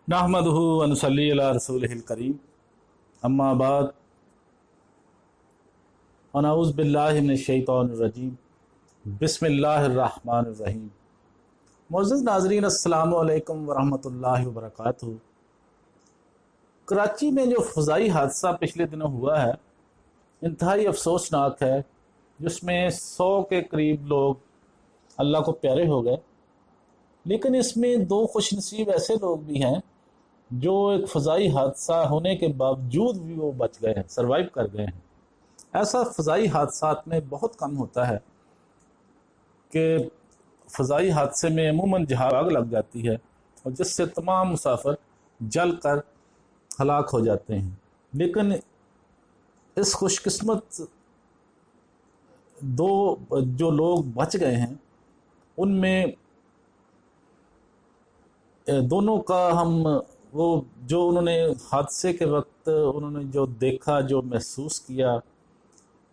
नहमदुहु व नुसल्ली अला रसूलिहिल करीम अम्मा बाद अनऊज़ु बिल्लाहि मिनश शैतानिर रजीम बिस्मिल्लाहिर रहमानिर रहीम। मुअज़्ज़िज़ नाज़रीन, अस्सलामु अलैकुम व रहमतुल्लाहि व बरकातुहू। कराची में जो फ़ज़ाई हादसा पिछले दिनों हुआ है, इंतहाई अफसोसनाक है, जिसमें 100 के करीब लोग अल्लाह को प्यारे हो गए। लेकिन इसमें दो खुशनसीब ऐसे लोग भी हैं जो एक फ़ज़ाई हादसा होने के बावजूद भी वो बच गए हैं, सर्वाइव कर गए हैं। ऐसा फ़ज़ाई हादसात में बहुत कम होता है कि फ़ज़ाई हादसे में अमूमन जहाज़ आग लग जाती है और जिससे तमाम मुसाफिर जल कर हलाक हो जाते हैं। लेकिन इस खुशकिस्मत दो जो लोग बच गए हैं, उनमें दोनों का हम वो जो उन्होंने हादसे के वक्त उन्होंने जो देखा, जो महसूस किया,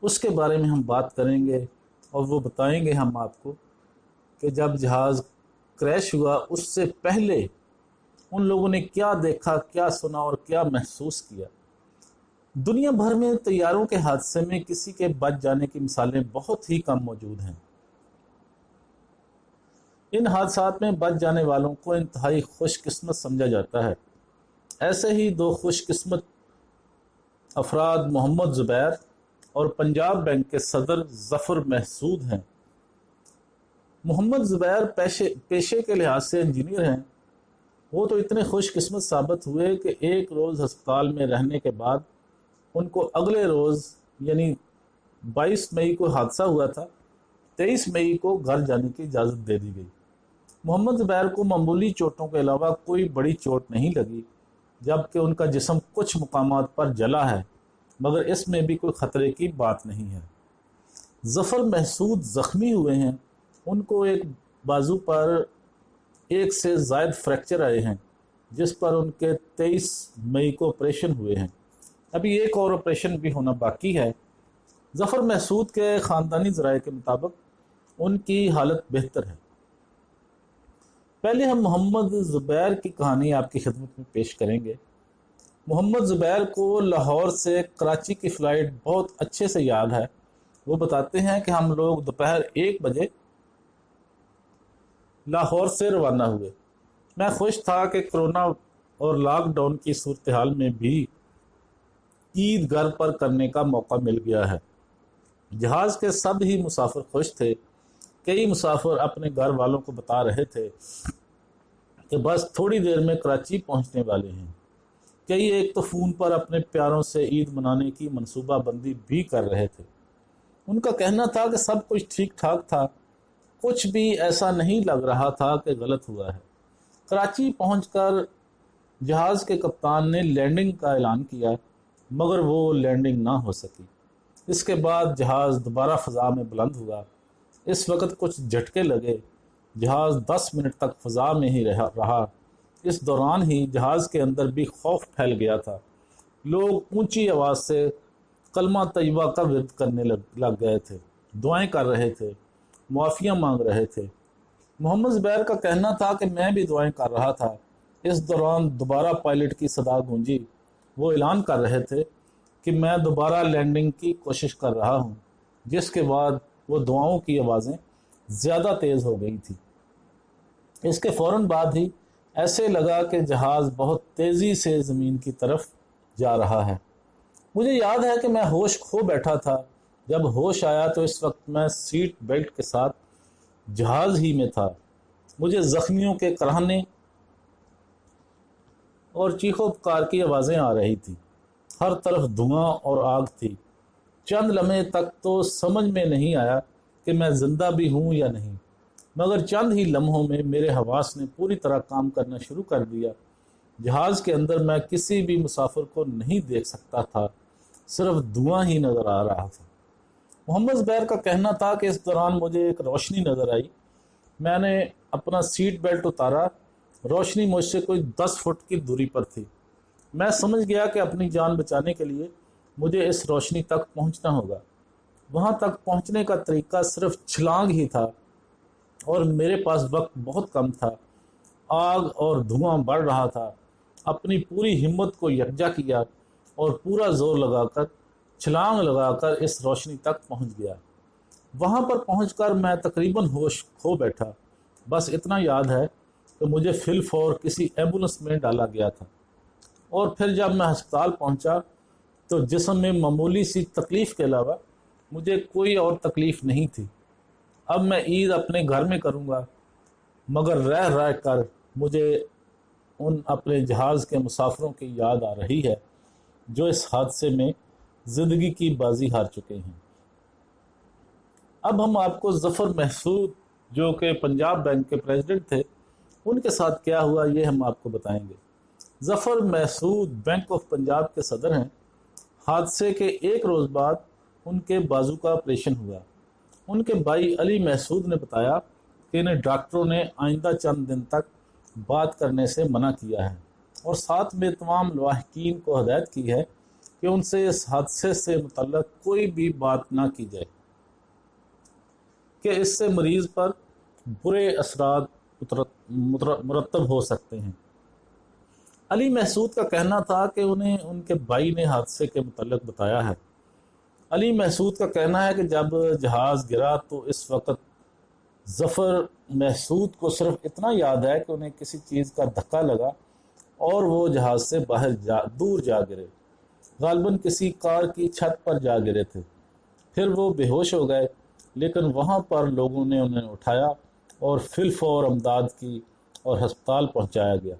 उसके बारे में हम बात करेंगे और वो बताएंगे हम आपको कि जब जहाज़ क्रैश हुआ उससे पहले उन लोगों ने क्या देखा, क्या सुना और क्या महसूस किया। दुनिया भर में तैयारों के हादसे में किसी के बच जाने की मिसालें बहुत ही कम मौजूद हैं। इन हादसात में बच जाने वालों को इंतहाई खुशकिस्मत समझा जाता है। ऐसे ही दो खुशकिस्मत अफराद मोहम्मद ज़ुबैर और पंजाब बैंक के सदर ज़फ़र महसूद हैं। मोहम्मद ज़ुबैर पेशे के लिहाज से इंजीनियर हैं। वो तो इतने खुशकिस्मत साबित हुए कि एक रोज़ अस्पताल में रहने के बाद उनको अगले रोज़ यानी 22 मई को हादसा हुआ था, 23 मई को घर जाने की इजाज़त दे दी गई। मोहम्मद ज़ुबैर को मामूली चोटों के अलावा कोई बड़ी चोट नहीं लगी, जबकि उनका जिस्म कुछ मुकामात पर जला है, मगर इसमें भी कोई ख़तरे की बात नहीं है। ज़फ़र महसूद ज़ख्मी हुए हैं। उनको एक बाजू पर एक से ज़ायद फ्रैक्चर आए हैं, जिस पर उनके 23 मई को ऑपरेशन हुए हैं। अभी एक और ऑपरेशन भी होना बाकी है। ज़फ़र महसूद के ख़ानदानी ज़राए के मुताबिक उनकी हालत बेहतर है। पहले हम मोहम्मद ज़ुबैर की कहानी आपकी खिदमत में पेश करेंगे। मोहम्मद ज़ुबैर को लाहौर से कराची की फ़्लाइट बहुत अच्छे से याद है। वो बताते हैं कि हम लोग दोपहर 1 बजे लाहौर से रवाना हुए। मैं खुश था कि कोरोना और लॉकडाउन की सूरत हाल में भी ईद घर पर करने का मौका मिल गया है। जहाज़ के सब ही मुसाफिर खुश थे। कई मुसाफिर अपने घर वालों को बता रहे थे कि बस थोड़ी देर में कराची पहुंचने वाले हैं। कई एक तो फ़ोन पर अपने प्यारों से ईद मनाने की मनसूबाबंदी भी कर रहे थे। उनका कहना था कि सब कुछ ठीक ठाक था, कुछ भी ऐसा नहीं लग रहा था कि गलत हुआ है। कराची पहुंचकर जहाज़ के कप्तान ने लैंडिंग का ऐलान किया, मगर वो लैंडिंग ना हो सकी। इसके बाद जहाज़ दोबारा फ़ज़ा में बुलंद हुआ। इस वक्त कुछ झटके लगे। जहाज़ 10 मिनट तक फ़ज़ा में ही रहा। इस दौरान ही जहाज़ के अंदर भी खौफ फैल गया था। लोग ऊंची आवाज़ से कलमा तैयबा का विर्द करने लग गए थे, दुआएं कर रहे थे, मुआफ़ियाँ मांग रहे थे। मोहम्मद ज़ुबैर का कहना था कि मैं भी दुआएं कर रहा था। इस दौरान दोबारा पायलट की सदा गूंजी। वो ऐलान कर रहे थे कि मैं दोबारा लैंडिंग की कोशिश कर रहा हूँ, जिसके बाद वो दुआओं की आवाज़ें ज़्यादा तेज़ हो गई थी। इसके फ़ौरन बाद ही ऐसे लगा कि जहाज़ बहुत तेज़ी से ज़मीन की तरफ जा रहा है। मुझे याद है कि मैं होश खो बैठा था। जब होश आया तो इस वक्त मैं सीट बेल्ट के साथ जहाज़ ही में था। मुझे ज़ख्मियों के कराहने और चीखों पुकार की आवाज़ें आ रही थी। हर तरफ धुआं और आग थी। चंद लम्हे तक तो समझ में नहीं आया कि मैं ज़िंदा भी हूँ या नहीं, मगर चंद ही लम्हों में मेरे हवास ने पूरी तरह काम करना शुरू कर दिया। जहाज़ के अंदर मैं किसी भी मुसाफिर को नहीं देख सकता था, सिर्फ धुआं ही नज़र आ रहा था। मोहम्मद ज़ुबैर का कहना था कि इस दौरान मुझे एक रोशनी नज़र आई। मैंने अपना सीट बेल्ट उतारा। रोशनी मुझसे कोई 10 फुट की दूरी पर थी। मैं समझ गया कि अपनी जान बचाने के लिए मुझे इस रोशनी तक पहुंचना होगा। वहां तक पहुंचने का तरीका सिर्फ छलांग ही था और मेरे पास वक्त बहुत कम था। आग और धुआं बढ़ रहा था। اپنی پوری ہمت کو یکجا کیا اور پورا زور لگا کر چھلانگ لگا کر اس روشنی تک پہنچ گیا۔ وہاں پر پہنچ کر میں تقریباً ہوش کھو بیٹھا۔ بس اتنا یاد ہے کہ مجھے فی الفور کسی ایمبولنس میں ڈالا گیا تھا، اور پھر جب میں ہسپتال پہنچا تو جسم میں معمولی سی تکلیف کے علاوہ مجھے کوئی اور تکلیف نہیں تھی۔ اب میں عید اپنے گھر میں کروں گا، مگر رہ کر مجھے ان اپنے جہاز کے مسافروں کی یاد آ رہی ہے جو اس حادثے میں زندگی کی بازی ہار چکے ہیں۔ اب ہم آپ کو ظفر محسود جو کہ پنجاب بینک کے پریزیڈنٹ تھے، ان کے ساتھ کیا ہوا یہ ہم آپ کو بتائیں گے۔ ظفر محسود بینک آف پنجاب کے صدر ہیں۔ حادثے کے ایک روز بعد ان کے بازو کا آپریشن ہوا۔ ان کے بھائی علی محسود نے بتایا کہ انہیں ڈاکٹروں نے آئندہ چند دن تک بات کرنے سے منع کیا ہے، اور ساتھ میں تمام لاحقین کو ہدایت کی ہے کہ ان سے اس حادثے سے متعلق کوئی بھی بات نہ کی جائے کہ اس سے مریض پر برے اثرات مرتب ہو سکتے ہیں۔ علی محسود کا کہنا تھا کہ انہیں ان کے بھائی نے حادثے کے متعلق بتایا ہے۔ علی محسود کا کہنا ہے کہ جب جہاز گرا تو اس وقت ظفر محسود کو صرف اتنا یاد ہے کہ انہیں کسی چیز کا دھکا لگا اور وہ جہاز سے باہر دور جا گرے، غالباً کسی کار کی چھت پر جا گرے تھے۔ پھر وہ بے ہوش ہو گئے، لیکن وہاں پر لوگوں نے انہیں اٹھایا اور فی الفور امداد کی اور ہسپتال پہنچایا گیا۔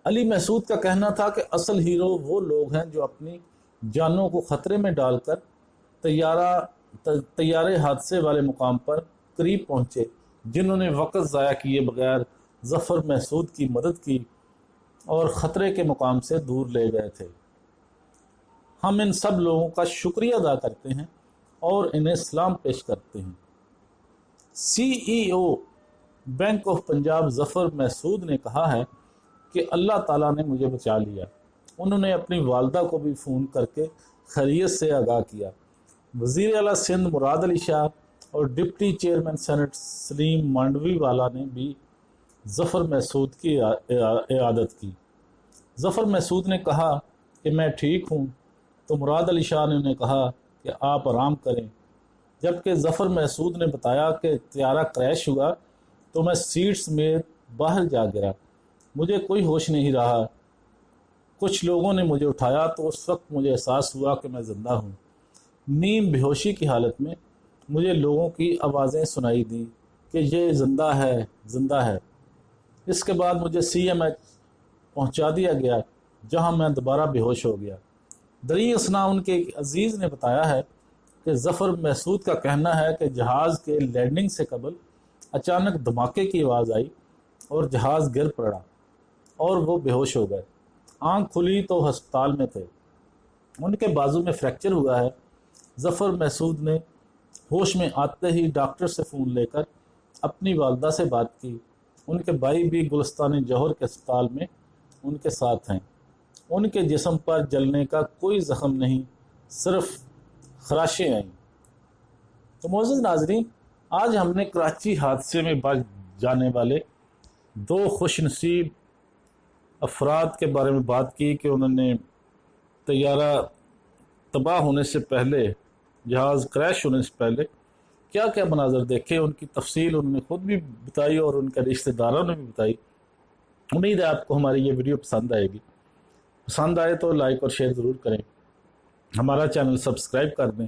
علی محسود کا کہنا تھا کہ اصل ہیرو وہ لوگ ہیں جو اپنی جانوں کو خطرے میں ڈال کر طیارے حادثے والے مقام پر قریب پہنچے، جنہوں نے وقت ضائع کیے بغیر ظفر محسود کی مدد کی اور خطرے کے مقام سے دور لے گئے تھے۔ ہم ان سب لوگوں کا شکریہ ادا کرتے ہیں اور انہیں سلام پیش کرتے ہیں۔ سی ای او بینک آف پنجاب ظفر محسود نے کہا ہے کہ اللہ تعالیٰ نے مجھے بچا لیا۔ انہوں نے اپنی والدہ کو بھی فون کر کے خیریت سے آگاہ کیا۔ وزیر اعلیٰ سندھ مراد علی شاہ اور ڈپٹی چیئرمین سینٹ سلیم مانڈوی والا نے بھی ظفر محسود کی عیادت کی۔ ظفر محسود نے کہا کہ میں ٹھیک ہوں، تو مراد علی شاہ نے انہیں کہا کہ آپ آرام کریں، جبکہ ظفر محسود نے بتایا کہ طیارہ کریش ہوا تو میں سیٹس میں باہر جا گرا، مجھے کوئی ہوش نہیں رہا۔ کچھ لوگوں نے مجھے اٹھایا تو اس وقت مجھے احساس ہوا کہ میں زندہ ہوں۔ نیم بے ہوشی کی حالت میں مجھے لوگوں کی آوازیں سنائی دیں کہ یہ زندہ ہے، زندہ ہے۔ اس کے بعد مجھے سی ایم ایچ پہنچا دیا گیا، جہاں میں دوبارہ بے ہوش ہو گیا۔ دریں اثنا ان کے عزیز نے بتایا ہے کہ ظفر محسود کا کہنا ہے کہ جہاز کے لینڈنگ سے قبل اچانک دھماکے کی آواز آئی اور جہاز گر پڑا اور وہ بے ہوش ہو گئے۔ آنکھ کھلی تو ہسپتال میں تھے۔ ان کے بازو میں فریکچر ہوا ہے۔ ظفر محسود نے ہوش میں آتے ہی ڈاکٹر سے فون لے کر اپنی والدہ سے بات کی۔ ان کے بھائی بھی گلستان جوہر کے اسپتال میں ان کے ساتھ ہیں۔ ان کے جسم پر جلنے کا کوئی زخم نہیں، صرف خراشیں آئیں۔ تو معزز ناظرین، آج ہم نے کراچی حادثے میں بچ جانے والے دو خوش نصیب افراد کے بارے میں بات کی کہ انہوں نے طیارہ تباہ ہونے سے پہلے، جہاز کریش ہونے سے پہلے کیا کیا مناظر دیکھے، ان کی تفصیل انہوں نے خود بھی بتائی اور ان کے رشتہ داروں نے بھی بتائی۔ امید ہے آپ کو ہماری یہ ویڈیو پسند آئے گی۔ پسند آئے تو لائک اور شیئر ضرور کریں، ہمارا چینل سبسکرائب کر دیں،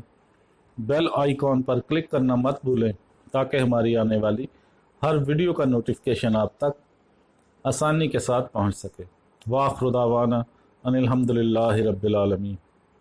بیل آئیکن پر کلک کرنا مت بھولیں تاکہ ہماری آنے والی ہر ویڈیو کا نوٹیفیکیشن آپ تک آسانی کے ساتھ پہنچ سکے۔ وآخر دعوانا ان الحمدللہ رب العالمین۔